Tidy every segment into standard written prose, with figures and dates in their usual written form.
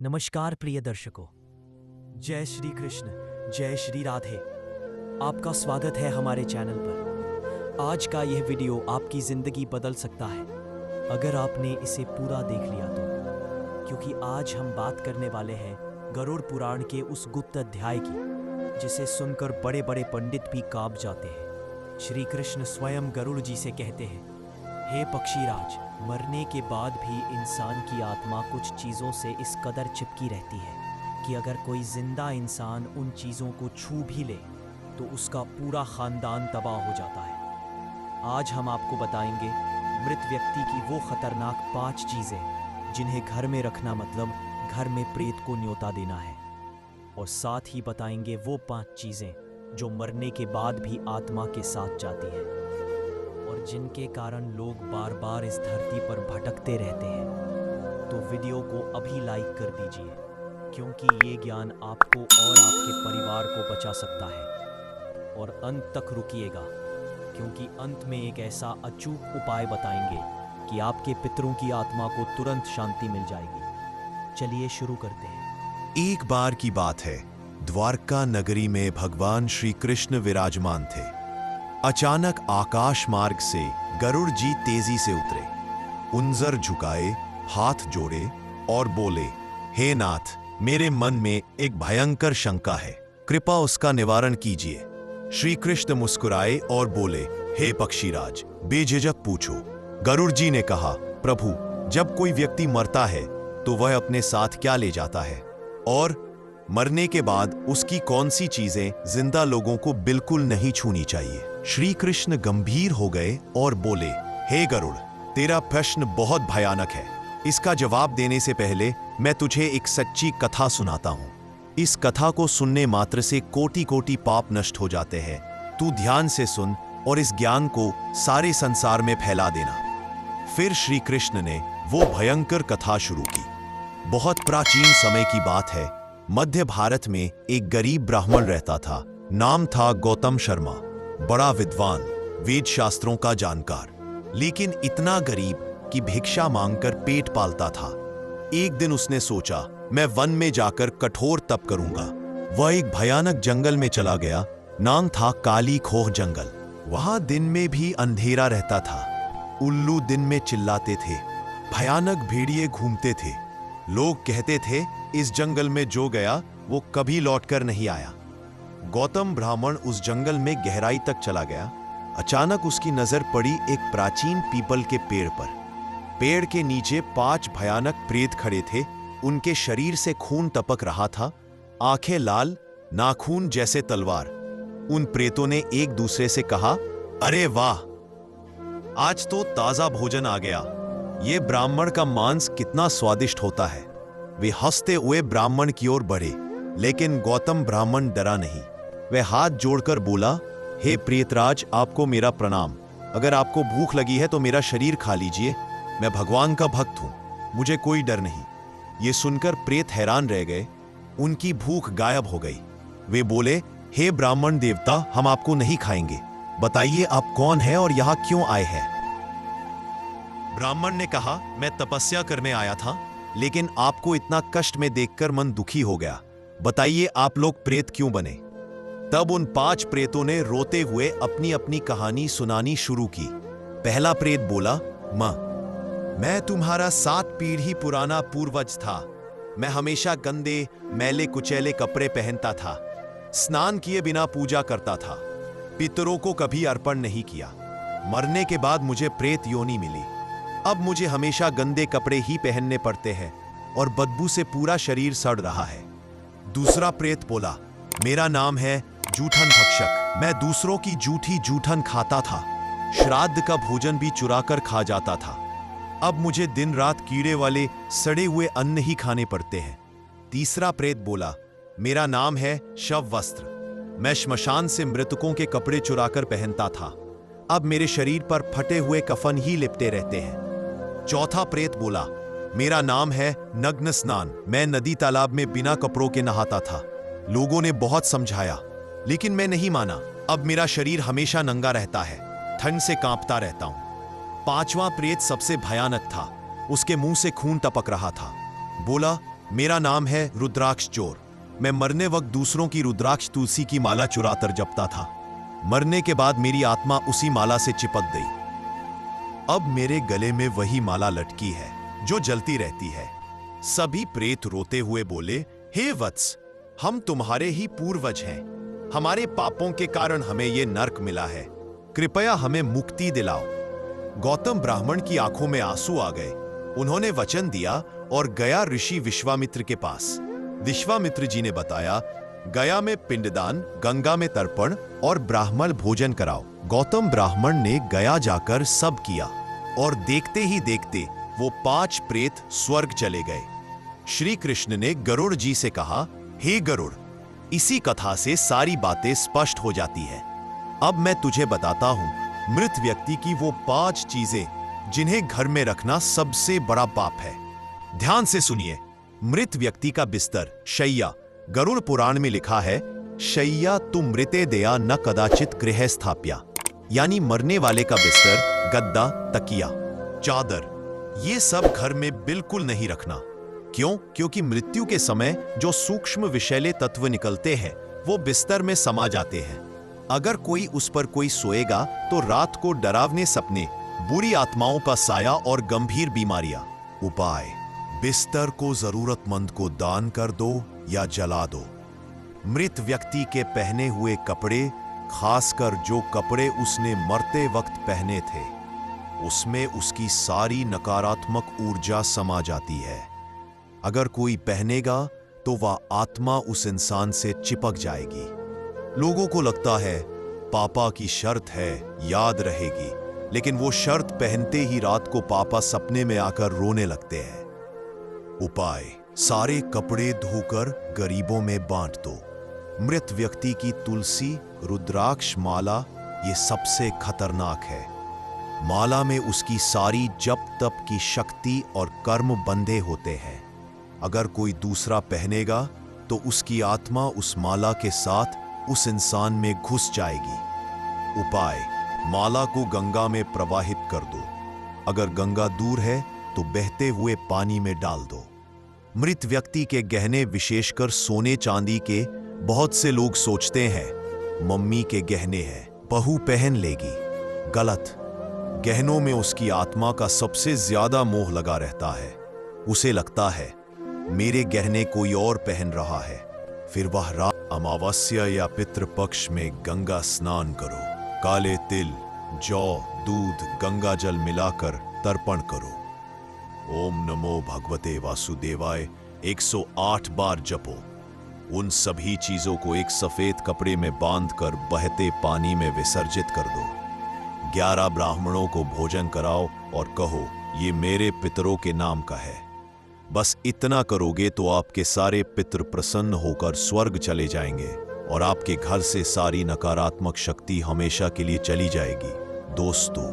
नमस्कार प्रिय दर्शकों। जय श्री कृष्ण, जय श्री राधे। आपका स्वागत है हमारे चैनल पर। आज का यह वीडियो आपकी ज़िंदगी बदल सकता है अगर आपने इसे पूरा देख लिया तो, क्योंकि आज हम बात करने वाले हैं गरुड़ पुराण के उस गुप्त अध्याय की जिसे सुनकर बड़े बड़े पंडित भी कांप जाते हैं। श्री कृष्ण स्वयं गरुड़ जी से कहते हैं, हे पक्षीराज, मरने के बाद भी इंसान की आत्मा कुछ चीज़ों से इस कदर चिपकी रहती है कि अगर कोई जिंदा इंसान उन चीज़ों को छू भी ले तो उसका पूरा खानदान तबाह हो जाता है। आज हम आपको बताएंगे मृत व्यक्ति की वो खतरनाक 5 चीज़ें जिन्हें घर में रखना मतलब घर में प्रेत को न्योता देना है, और साथ ही बताएंगे वो 5 चीज़ें जो मरने के बाद भी आत्मा के साथ जाती हैं और जिनके कारण लोग बार बार इस धरती पर भटकते रहते हैं। तो वीडियो को अभी लाइक कर दीजिए, क्योंकि ये ज्ञान आपको और आपके परिवार को बचा सकता है। और अंत तक रुकिएगा, क्योंकि अंत में एक ऐसा अचूक उपाय बताएंगे कि आपके पितरों की आत्मा को तुरंत शांति मिल जाएगी। चलिए शुरू करते हैं। एक बार की बात है, द्वारका नगरी में भगवान श्री कृष्ण विराजमान थे। अचानक आकाश मार्ग से गरुड़ जी तेजी से उतरे, उंजर झुकाए, हाथ जोड़े और बोले, हे नाथ, मेरे मन में एक भयंकर शंका है, कृपा उसका निवारण कीजिए। श्री कृष्ण मुस्कुराए और बोले, हे पक्षीराज, बेझिझक पूछो। गरुड़ जी ने कहा, प्रभु, जब कोई व्यक्ति मरता है तो वह अपने साथ क्या ले जाता है, और मरने के बाद उसकी कौन सी चीजें जिंदा लोगों को बिल्कुल नहीं छूनी चाहिए। श्री कृष्ण गंभीर हो गए और बोले, हे गरुड़, तेरा प्रश्न बहुत भयानक है। इसका जवाब देने से पहले मैं तुझे एक सच्ची कथा सुनाता हूं। इस कथा को सुनने मात्र से कोटि कोटि पाप नष्ट हो जाते हैं। तू ध्यान से सुन और इस ज्ञान को सारे संसार में फैला देना। फिर श्री कृष्ण ने वो भयंकर कथा शुरू की। बहुत प्राचीन समय की बात है। मध्य भारत में एक गरीब ब्राह्मण रहता था। नाम था गौतम शर्मा। बड़ा विद्वान, वेद शास्त्रों का जानकार, लेकिन इतना गरीब कि भिक्षा मांगकर पेट पालता था। एक दिन उसने सोचा, मैं वन में जाकर कठोर तप करूंगा। वह एक भयानक जंगल में चला गया। नाम था काली खोह जंगल। वहां दिन में भी अंधेरा रहता था। उल्लू दिन में चिल्लाते थे, भयानक भेड़िए घूमते थे। लोग कहते थे, इस जंगल में जो गया वो कभी लौटकर नहीं आया। गौतम ब्राह्मण उस जंगल में गहराई तक चला गया। अचानक उसकी नजर पड़ी एक प्राचीन पीपल के पेड़ पर। पेड़ के नीचे 5 भयानक प्रेत खड़े थे। उनके शरीर से खून टपक रहा था, आंखें लाल, नाखून जैसे तलवार। उन प्रेतों ने एक दूसरे से कहा, अरे वाह, आज तो ताजा भोजन आ गया। ये ब्राह्मण का मांस कितना स्वादिष्ट होता है। वे हंसते हुए ब्राह्मण की ओर बढ़े, लेकिन गौतम ब्राह्मण डरा नहीं। वह हाथ जोड़कर बोला, हे प्रेतराज, आपको मेरा प्रणाम। अगर आपको भूख लगी है तो मेरा शरीर खा लीजिए। मैं भगवान का भक्त हूं, मुझे कोई डर नहीं। ये सुनकर प्रेत हैरान रह गए। उनकी भूख गायब हो गई। वे बोले, हे ब्राह्मण देवता, हम आपको नहीं खाएंगे। बताइए आप कौन है और यहां क्यों आए हैं। ब्राह्मण ने कहा, मैं तपस्या करने आया था, लेकिन आपको इतना कष्ट में देखकर मन दुखी हो गया। बताइए आप लोग प्रेत क्यों बने। तब उन 5 प्रेतों ने रोते हुए अपनी अपनी कहानी सुनानी शुरू की। पहला प्रेत बोला, मां, मैं तुम्हारा 7 पीढ़ी पुराना पूर्वज था। मैं हमेशा गंदे मैले कुचैले कपड़े पहनता था, स्नान किए बिना पूजा करता था, पितरों को कभी अर्पण नहीं किया। मरने के बाद मुझे प्रेत योनि मिली। अब मुझे हमेशा गंदे कपड़े ही पहनने पड़ते हैं और बदबू से पूरा शरीर सड़ रहा है। दूसरा प्रेत बोला, मेरा नाम है जूठन भक्षक। मैं दूसरों की जूठी जूठन खाता था, श्राद्ध का भोजन भी चुरा कर खा जाता था। अब मुझे दिन रात कीड़े वाले सड़े हुए अन्न ही खाने पड़ते हैं। तीसरा प्रेत बोला, मेरा नाम है शव वस्त्र। मैं श्मशान से मृतकों के कपड़े चुराकर पहनता था। अब मेरे शरीर पर फटे हुए कफन ही लिपटे रहते हैं। चौथा प्रेत बोला, मेरा नाम है नग्न स्नान। मैं नदी तालाब में बिना कपड़ों के नहाता था। लोगों ने बहुत समझाया, लेकिन मैं नहीं माना। अब मेरा शरीर हमेशा नंगा रहता है, ठंड से कांपता रहता हूं। 5वां प्रेत सबसे भयानक था। उसके मुंह से खून टपक रहा था। बोला, मेरा नाम है रुद्राक्ष चोर। मैं मरने वक्त दूसरों की रुद्राक्ष तुलसी की माला चुराकर जपता था। मरने के बाद मेरी आत्मा उसी माला से चिपक गई। अब मेरे गले में वही माला लटकी है जो जलती रहती है। सभी प्रेत रोते हुए बोले, हे वत्स, हम तुम्हारे ही पूर्वज हैं। हमारे पापों के कारण हमें ये नर्क मिला है। कृपया हमें मुक्ति दिलाओ। गौतम ब्राह्मण की आंखों में आंसू आ गए। उन्होंने वचन दिया और गया ऋषि विश्वामित्र के पास। विश्वामित्र जी ने बताया, गया में पिंडदान, गंगा में तर्पण और ब्राह्मण भोजन कराओ। गौतम ब्राह्मण ने गया जाकर सब किया और देखते ही देखते वो 5 प्रेत स्वर्ग चले गए। श्री कृष्ण ने गरुड़ जी से कहा, हे गरुड़, इसी कथा से सारी बातें स्पष्ट हो जाती है। अब मैं तुझे बताता हूं मृत व्यक्ति की वो 5 चीजें जिन्हें घर में रखना सबसे बड़ा पाप है। ध्यान से सुनिए। मृत व्यक्ति का बिस्तर, शैया। गरुड़ पुराण में लिखा है, शैया तु मृते दया न कदाचित गृह स्थाप्या, यानी मरने वाले का बिस्तर, गद्दा, तकिया, चादर, ये सब घर में बिल्कुल नहीं रखना। क्यों? क्योंकि मृत्यु के समय जो सूक्ष्म विषैले तत्व निकलते हैं वो बिस्तर में समा जाते हैं। अगर कोई उस पर कोई सोएगा तो रात को डरावने सपने, बुरी आत्माओं का साया और गंभीर बीमारियां। उपाय: बिस्तर को जरूरतमंद को दान कर दो या जला दो। मृत व्यक्ति के पहने हुए कपड़े, खासकर जो कपड़े उसने मरते वक्त पहने थे, उसमें उसकी सारी नकारात्मक ऊर्जा समा जाती है। अगर कोई पहनेगा तो वह आत्मा उस इंसान से चिपक जाएगी। लोगों को लगता है पापा की शर्त है, याद रहेगी, लेकिन वो शर्त पहनते ही रात को पापा सपने में आकर रोने लगते हैं। उपाय: सारे कपड़े धोकर गरीबों में बांट दो। मृत व्यक्ति की तुलसी, रुद्राक्ष माला ये सबसे खतरनाक है। माला में उसकी सारी जप तप की शक्ति और कर्म बंधे होते हैं। अगर कोई दूसरा पहनेगा तो उसकी आत्मा उस माला के साथ उस इंसान में घुस जाएगी। उपाय: माला को गंगा में प्रवाहित कर दो। अगर गंगा दूर है तो बहते हुए पानी में डाल दो। मृत व्यक्ति के गहने, विशेषकर सोने चांदी के, बहुत से लोग सोचते हैं मम्मी के गहने हैं, बहू पहन लेगी। गलत। गहनों में उसकी आत्मा का सबसे ज्यादा मोह लगा रहता है। उसे लगता है मेरे गहने कोई और पहन रहा है। फिर वह रात अमावस्या या पितृपक्ष में गंगा स्नान करो। काले तिल, जौ, दूध, गंगा जल मिलाकर तर्पण करो। ओम नमो भगवते वासुदेवाय 108 बार जपो। उन सभी चीजों को एक सफेद कपड़े में बांधकर बहते पानी में विसर्जित कर दो। 11 ब्राह्मणों को भोजन कराओ और कहो, ये मेरे पितरों के नाम का है। बस इतना करोगे तो आपके सारे पितृ प्रसन्न होकर स्वर्ग चले जाएंगे और आपके घर से सारी नकारात्मक शक्ति हमेशा के लिए चली जाएगी। दोस्तों,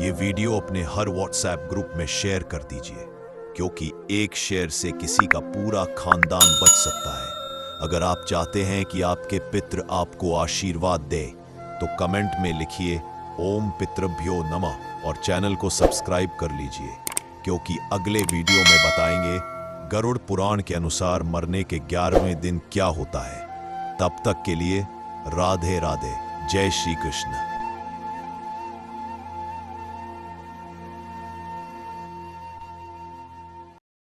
ये वीडियो अपने हर व्हाट्सएप ग्रुप में शेयर कर दीजिए, क्योंकि एक शेयर से किसी का पूरा खानदान बच सकता है। अगर आप चाहते हैं कि आपके पितृ आपको आशीर्वाद दे तो कमेंट में लिखिए ओम पितृभ्यो नमः और चैनल को सब्सक्राइब कर लीजिए, क्योंकि अगले वीडियो में बताएंगे गरुड़ पुराण के अनुसार मरने के 11वें दिन क्या होता है। तब तक के लिए राधे राधे। जय श्री कृष्ण।